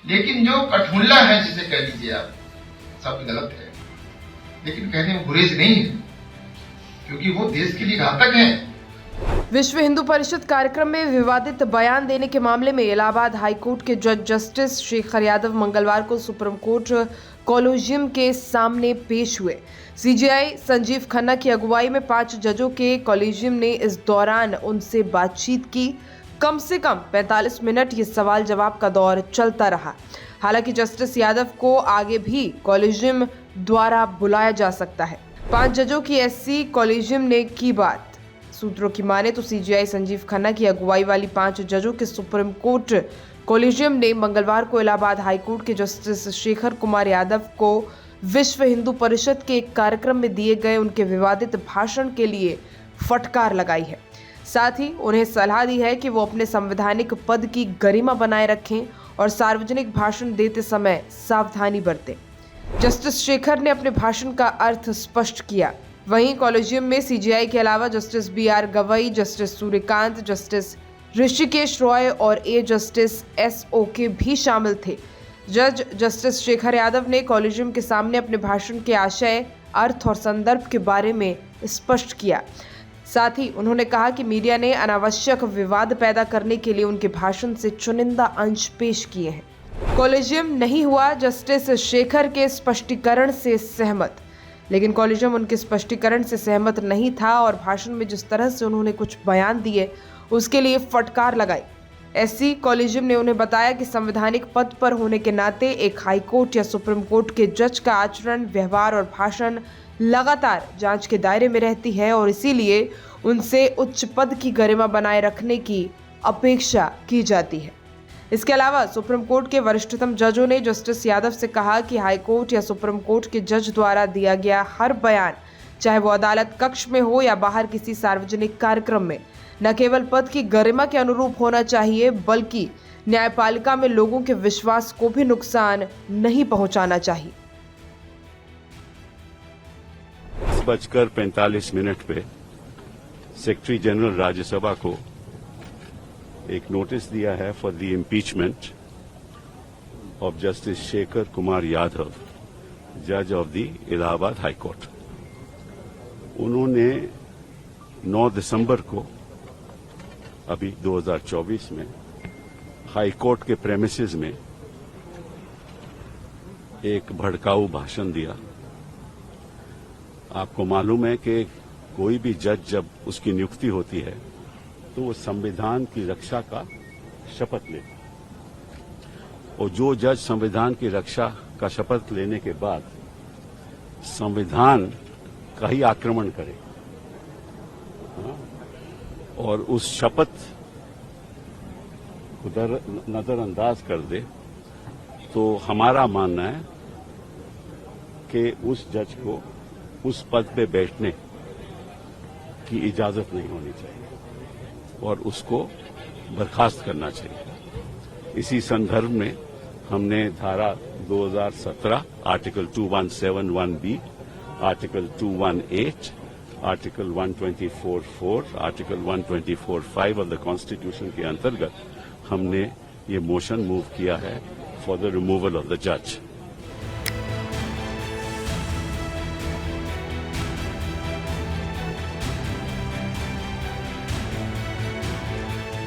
लेकिन जो कठमुल्ला है, जिसे कह लीजिए आप, सब गलत है, लेकिन कहने में गुरेज नहीं है, क्योंकि वो देश के लिए घातक है। विश्व हिंदू परिषद कार्यक्रम में विवादित बयान देने के मामले में इलाहाबाद हाईकोर्ट के जज जस्टिस शेखर यादव मंगलवार को सुप्रीम कोर्ट कॉलेजियम के सामने पेश हुए। सीजेआई संजीव खन्ना की अगुवाई में 5 जजों के कॉलेजियम ने इस दौरान उनसे बातचीत की। कम से कम 45 मिनट ये सवाल जवाब का दौर चलता रहा। हालांकि जस्टिस यादव को आगे भी कॉलेजियम द्वारा बुलाया जा सकता है। 5 जजों की एससी कॉलेजियम ने की बात। सूत्रों की माने तो सीजेआई संजीव खन्ना की अगुवाई वाली 5 जजों के सुप्रीम कोर्ट कॉलेजियम ने मंगलवार को इलाहाबाद हाईकोर्ट के जस्टिस शेखर कुमार यादव को विश्व हिंदू परिषद के एक कार्यक्रम में दिए गए उनके विवादित भाषण के लिए फटकार लगाई है। साथ ही उन्हें सलाह दी है कि वो अपने संवैधानिक पद की गरिमा बनाए रखें और सार्वजनिक भाषण देते समय सावधानी बरतें। जस्टिस शेखर ने अपने भाषण का अर्थ स्पष्ट किया। वहीं कॉलेजियम में सीजेआई के अलावा justice BR Gavai, justice Suryakant, justice Hrishikesh Roy और जस्टिस एसओके भी शामिल थे। जज जस्टिस शेखर यादव ने कॉलेजियम के सामने अपने भाषण के आशय, अर्थ और संदर्भ के बारे में स्पष्ट किया। साथ ही उन्होंने कहा कि मीडिया ने अनावश्यक विवाद पैदा करने के लिए उनके भाषण से चुनिंदा अंश पेश किए हैं। कॉलेजियम नहीं हुआ जस्टिस शेखर के स्पष्टीकरण से सहमत, लेकिन कॉलेजियम उनके स्पष्टीकरण से सहमत नहीं था और भाषण में जिस तरह से उन्होंने कुछ बयान दिए उसके लिए फटकार लगाई। एससी कॉलेजियम ने उन्हें बताया कि संवैधानिक पद पर होने के नाते एक हाईकोर्ट या सुप्रीम कोर्ट के जज का आचरण, व्यवहार और भाषण लगातार जांच के दायरे में रहती है और इसीलिए उनसे उच्च पद की गरिमा बनाए रखने की अपेक्षा की जाती है। इसके अलावा सुप्रीम कोर्ट के वरिष्ठतम जजों ने जस्टिस यादव से कहा कि हाईकोर्ट या सुप्रीम कोर्ट के जज द्वारा दिया गया हर बयान, चाहे वो अदालत कक्ष में हो या बाहर किसी सार्वजनिक कार्यक्रम में, न केवल पद की गरिमा के अनुरूप होना चाहिए बल्कि न्यायपालिका में लोगों के विश्वास को भी नुकसान नहीं पहुंचाना चाहिए। 10:45 पे सेक्रेटरी जनरल राज्यसभा को एक नोटिस दिया है for the impeachment of justice Shekhar Kumar Yadav, जज of the Allahabad high court. उन्होंने 9 दिसंबर को अभी 2024 में हाई कोर्ट के प्रेमिसेस में एक भड़काऊ भाषण दिया। आपको मालूम है कि कोई भी जज जब उसकी नियुक्ति होती है तो वो संविधान की रक्षा का शपथ लेता है और जो जज संविधान की रक्षा का शपथ लेने के बाद संविधान का ही आक्रमण करे और उस शपथ को नजरअंदाज कर दे, तो हमारा मानना है कि उस जज को उस पद पे बैठने की इजाजत नहीं होनी चाहिए और उसको बर्खास्त करना चाहिए। इसी संदर्भ में हमने धारा 2017 article 2171B, article 218, article 124(4), article 124(5) of the constitution के अंतर्गत हमने ये मोशन मूव किया है for the removal of the जज।